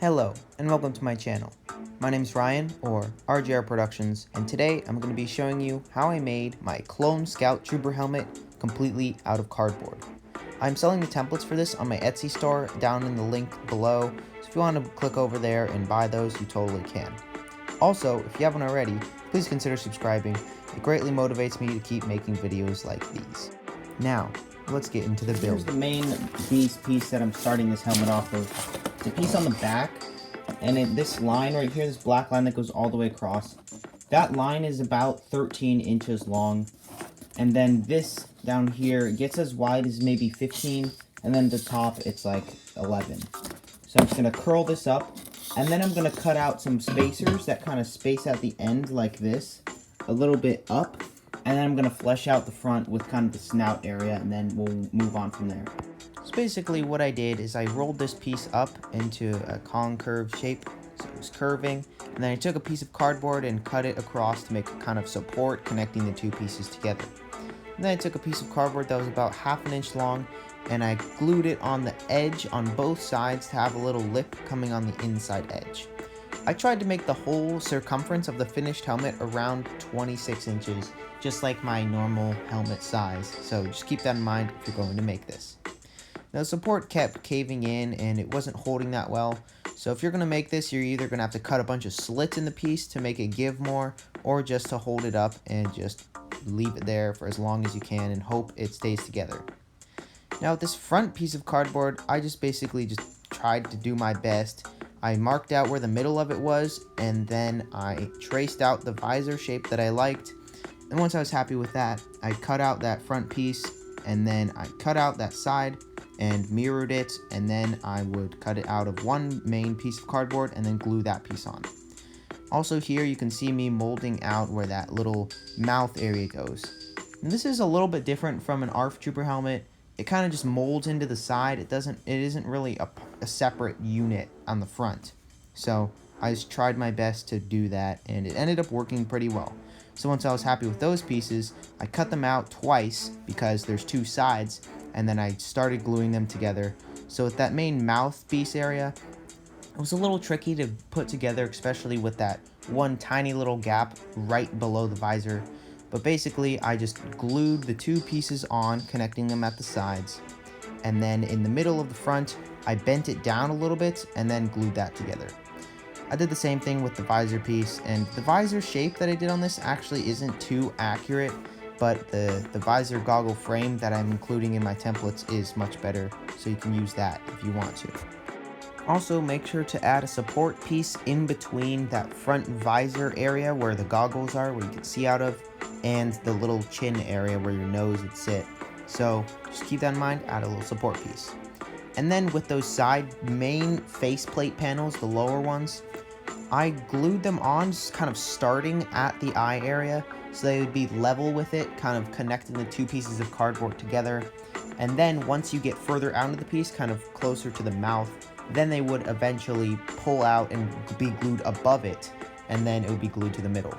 Hello, and welcome to my channel. My name is Ryan, or RGR Productions, and today I'm going to be showing you how I made my Clone Scout Trooper helmet completely out of cardboard. I'm selling the templates for this on my Etsy store down in the link below, so if you want to click over there and buy those, you totally can. Also, if you haven't already, please consider subscribing. It greatly motivates me to keep making videos like these. Now, let's get into the build. Here's the main piece that I'm starting this helmet off of. It's a piece on the back, and this line right here, this black line that goes all the way across, that line is about 13 inches long, and then this down here gets as wide as maybe 15, and then the top it's like 11. So I'm just going to curl this up, and then I'm going to cut out some spacers that kind of space at the end like this, a little bit up, and then I'm going to flesh out the front with kind of the snout area, and then we'll move on from there. So basically what I did is I rolled this piece up into a concave shape, so it was curving, and then I took a piece of cardboard and cut it across to make a kind of support connecting the two pieces together. And then I took a piece of cardboard that was about half an inch long, and I glued it on the edge on both sides to have a little lip coming on the inside edge. I tried to make the whole circumference of the finished helmet around 26 inches, just like my normal helmet size, so just keep that in mind if you're going to make this. Now the support kept caving in and it wasn't holding that well, so if you're going to make this, you're either going to have to cut a bunch of slits in the piece to make it give more, or just to hold it up and just leave it there for as long as you can and hope it stays together. Now with this front piece of cardboard, I just basically tried to do my best. I marked out where the middle of it was, and then I traced out the visor shape that I liked, and once I was happy with that, I cut out that front piece, and then I cut out that side and mirrored it, and then I would cut it out of one main piece of cardboard and then glue that piece on. Also here you can see me molding out where that little mouth area goes. And this is a little bit different from an ARF Trooper helmet. It kind of just molds into the side. It isn't really a separate unit on the front. So I just tried my best to do that, and it ended up working pretty well. So once I was happy with those pieces, I cut them out twice because there's two sides, and then I started gluing them together. So with that main mouthpiece area, it was a little tricky to put together, especially with that one tiny little gap right below the visor. But basically, I just glued the two pieces on, connecting them at the sides. And then in the middle of the front, I bent it down a little bit and then glued that together. I did the same thing with the visor piece, and the visor shape that I did on this actually isn't too accurate, but the visor goggle frame that I'm including in my templates is much better, so you can use that if you want to. Also, make sure to add a support piece in between that front visor area where the goggles are, where you can see out of, and the little chin area where your nose would sit. So just keep that in mind, add a little support piece. And then with those side main faceplate panels, the lower ones, I glued them on, just kind of starting at the eye area, so they would be level with it, kind of connecting the two pieces of cardboard together. And then once you get further out of the piece, kind of closer to the mouth, then they would eventually pull out and be glued above it, and then it would be glued to the middle.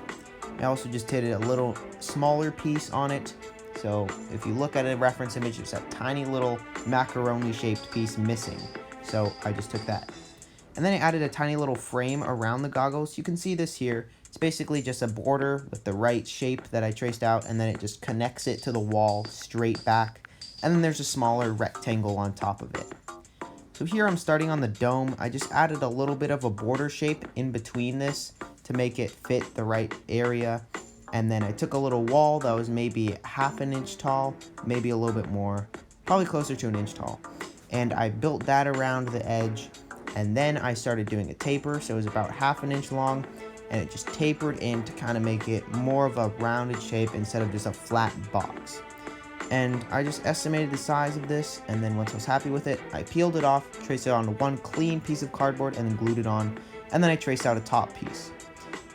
I also just did a little smaller piece on it, so if you look at a reference image, there's a tiny little macaroni shaped piece missing, so I just took that. And then I added a tiny little frame around the goggles. You can see this here. It's basically just a border with the right shape that I traced out, and then it just connects it to the wall straight back. And then there's a smaller rectangle on top of it. So here I'm starting on the dome. I just added a little bit of a border shape in between this to make it fit the right area. And then I took a little wall that was maybe half an inch tall, maybe a little bit more, probably closer to an inch tall. And I built that around the edge. And then I started doing a taper, so it was about half an inch long, and it just tapered in to kind of make it more of a rounded shape instead of just a flat box. And I just estimated the size of this, and then once I was happy with it, I peeled it off, traced it onto one clean piece of cardboard, and then glued it on, and then I traced out a top piece.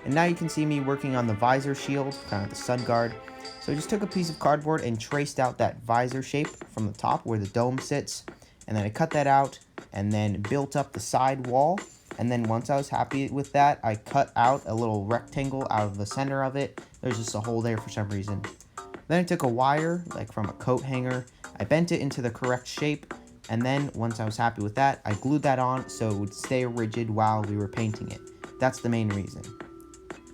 And now you can see me working on the visor shield, kind of the sun guard. So I just took a piece of cardboard and traced out that visor shape from the top where the dome sits, and then I cut that out, and then built up the side wall. And then once I was happy with that, I cut out a little rectangle out of the center of it. There's just a hole there for some reason. Then I took a wire, like from a coat hanger, I bent it into the correct shape, And then once I was happy with that, I glued that on so it would stay rigid while we were painting it. That's the main reason.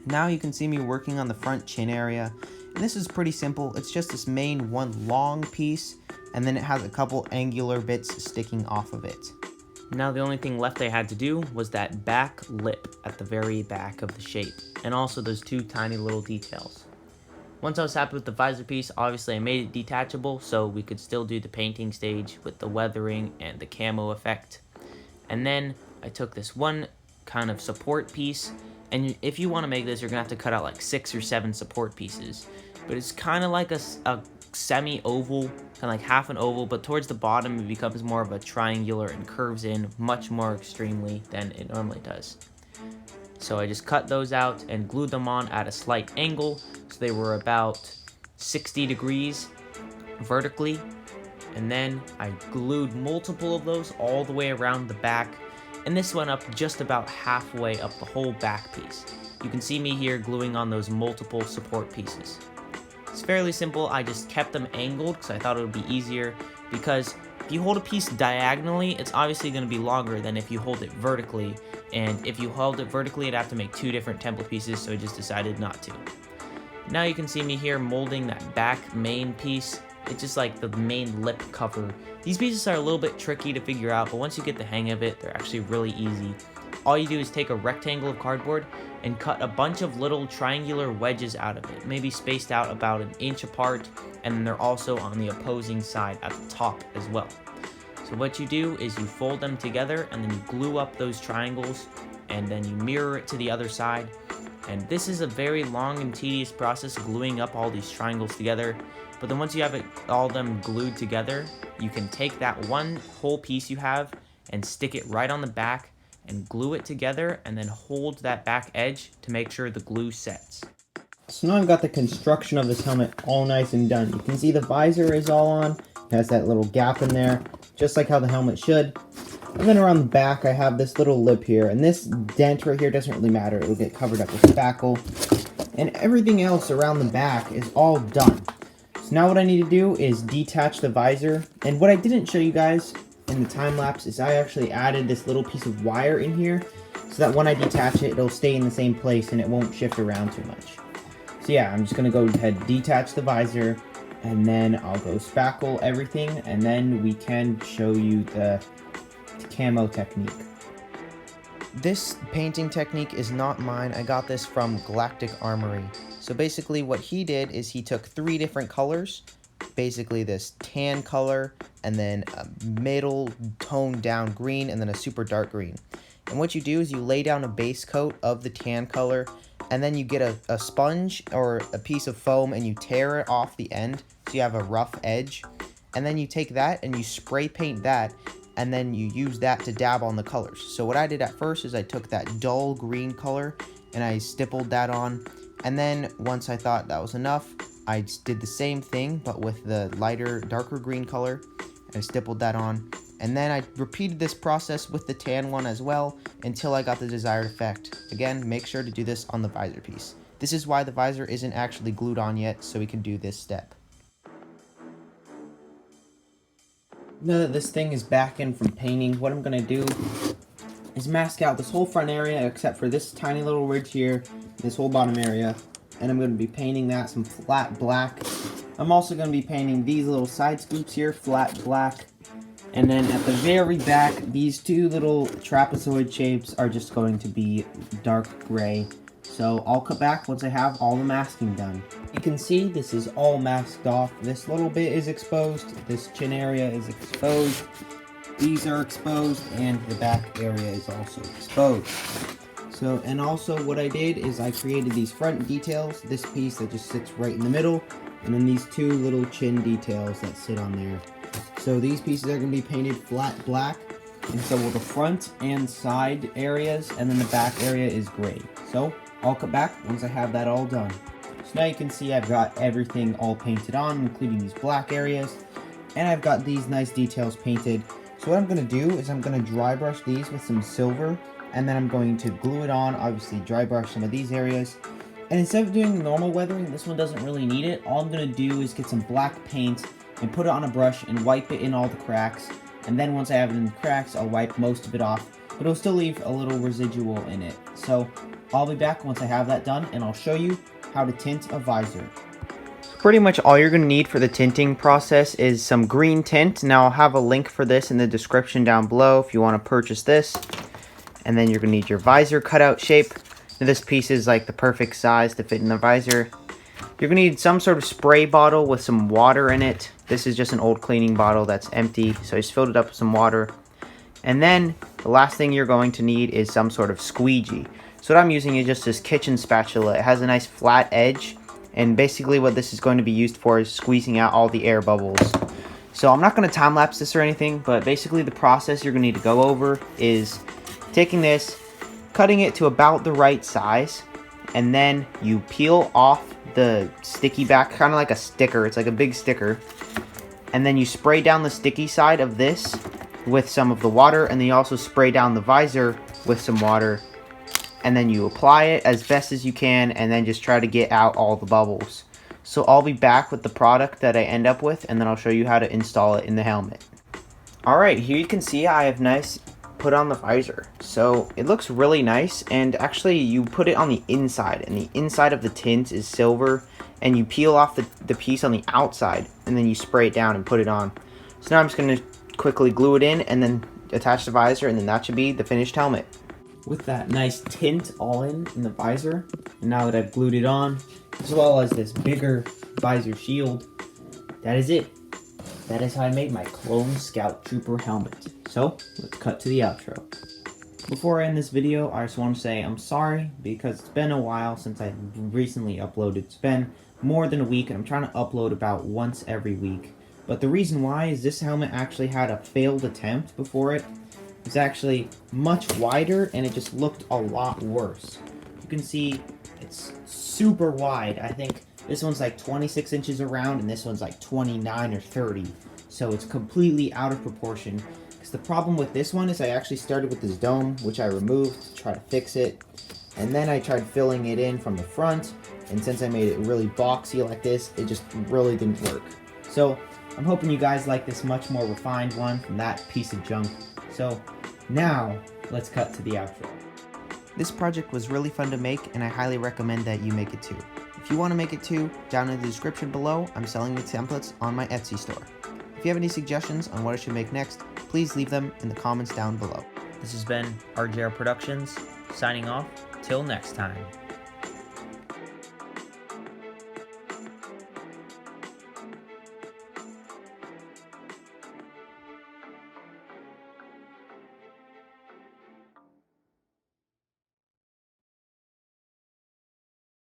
Now you can see me working on the front chin area, and this is pretty simple. It's just this main one long piece, and then it has a couple angular bits sticking off of it. Now the only thing left I had to do was that back lip at the very back of the shape, and also those two tiny little details. Once I was happy with the visor piece, obviously I made it detachable so we could still do the painting stage with the weathering and the camo effect. And then I took this one kind of support piece, and if you want to make this, you're going to have to cut out like 6 or 7 support pieces. But it's kind of like a semi-oval, kind of like half an oval, but towards the bottom it becomes more of a triangular and curves in much more extremely than it normally does. So I just cut those out and glued them on at a slight angle, so they were about 60 degrees vertically. And then I glued multiple of those all the way around the back, and this went up just about halfway up the whole back piece. You can see me here gluing on those multiple support pieces. It's fairly simple. I just kept them angled because I thought it would be easier, because if you hold a piece diagonally, it's obviously going to be longer than if you hold it vertically, and if you held it vertically, it'd have to make 2 different template pieces, so I just decided not to. Now you can see me here molding that back main piece. It's just like the main lip cover. These pieces are a little bit tricky to figure out, but once you get the hang of it, they're actually really easy. All you do is take a rectangle of cardboard and cut a bunch of little triangular wedges out of it, maybe spaced out about 1 inch apart, and then they're also on the opposing side at the top as well. So what you do is you fold them together, and then you glue up those triangles, and then you mirror it to the other side. And this is a very long and tedious process, gluing up all these triangles together. But then once you have all them glued together, you can take that one whole piece you have and stick it right on the back and glue it together, and then hold that back edge to make sure the glue sets. So now I've got the construction of this helmet all nice and done. You can see the visor is all on. It has that little gap in there, just like how the helmet should. And then around the back, I have this little lip here. And this dent right here doesn't really matter. It will get covered up with spackle. And everything else around the back is all done. So now what I need to do is detach the visor. And what I didn't show you guys in the time lapse is I actually added this little piece of wire in here, so that when I detach it, it'll stay in the same place and it won't shift around too much. So yeah, I'm just going to go ahead and detach the visor, and then I'll go spackle everything, and then we can show you the camo technique. This painting technique is not mine. I got this from Galactic Armory. So basically what he did is he took 3 different colors, basically this tan color, and then a middle toned down green, and then a super dark green. And what you do is you lay down a base coat of the tan color, and then you get a sponge or a piece of foam and you tear it off the end so you have a rough edge. And then you take that and you spray paint that, and then you use that to dab on the colors. So what I did at first is I took that dull green color and I stippled that on, and then once I thought that was enough, I did the same thing but with the lighter, darker green color. I stippled that on, and then I repeated this process with the tan one as well until I got the desired effect. Again, make sure to do this on the visor piece. This is why the visor isn't actually glued on yet, so we can do this step. Now that this thing is back in from painting, what I'm going to do is mask out this whole front area except for this tiny little ridge here, this whole bottom area, and I'm going to be painting that some flat black. I'm also going to be painting these little side scoops here flat black, and then at the very back, these 2 little trapezoid shapes are just going to be dark gray. So I'll cut back once I have all the masking done. You can see this is all masked off. This little bit is exposed, this chin area is exposed, these are exposed, and the back area is also exposed. So, and also what I did is I created these front details, this piece that just sits right in the middle, and then these 2 little chin details that sit on there. So these pieces are going to be painted flat black, and so will the front and side areas, and then the back area is gray. So I'll cut back once I have that all done. So now you can see I've got everything all painted on, including these black areas, and I've got these nice details painted. So what I'm going to do is I'm going to dry brush these with some silver, and then I'm going to glue it on, obviously dry brush some of these areas. And instead of doing normal weathering, this one doesn't really need it. All I'm going to do is get some black paint and put it on a brush and wipe it in all the cracks. And then once I have it in the cracks, I'll wipe most of it off, but it'll still leave a little residual in it. So I'll be back once I have that done, and I'll show you how to tint a visor. Pretty much all you're going to need for the tinting process is some green tint. Now I'll have a link for this in the description down below if you want to purchase this. And then you're going to need your visor cutout shape. Now, this piece is like the perfect size to fit in the visor. You're going to need some sort of spray bottle with some water in it. This is just an old cleaning bottle that's empty, so I just filled it up with some water. And then the last thing you're going to need is some sort of squeegee. So what I'm using is just this kitchen spatula. It has a nice flat edge, and basically what this is going to be used for is squeezing out all the air bubbles. So I'm not going to time lapse this or anything, but basically the process you're going to need to go over is taking this, cutting it to about the right size, and then you peel off the sticky back, kind of like a sticker. It's like a big sticker. And then you spray down the sticky side of this with some of the water, and then you also spray down the visor with some water. And then you apply it as best as you can, and then just try to get out all the bubbles. So I'll be back with the product that I end up with, and then I'll show you how to install it in the helmet. Alright, here you can see I have nice put on the visor. So it looks really nice, and actually you put it on the inside, and the inside of the tint is silver, and you peel off the piece on the outside, and then you spray it down and put it on. So now I'm just going to quickly glue it in, and then attach the visor, and then that should be the finished helmet. With that nice tint all in the visor, and now that I've glued it on, as well as this bigger visor shield, that is it. That is how I made my Clone Scout Trooper helmet. So, let's cut to the outro. Before I end this video, I just want to say I'm sorry, because it's been a while since I recently uploaded. It's been more than a week, and I'm trying to upload about once every week. But the reason why is this helmet actually had a failed attempt before it. It's actually much wider, and it just looked a lot worse. You can see it's super wide. I think this one's like 26 inches around, and this one's like 29 or 30. So it's completely out of proportion. Because the problem with this one is I actually started with this dome, which I removed to try to fix it. And then I tried filling it in from the front, and since I made it really boxy like this, it just really didn't work. So I'm hoping you guys like this much more refined one from that piece of junk. So now, let's cut to the outro. This project was really fun to make, and I highly recommend that you make it too. If you want to make it too, down in the description below, I'm selling the templates on my Etsy store. If you have any suggestions on what I should make next, please leave them in the comments down below. This has been RJR Productions, signing off, till next time.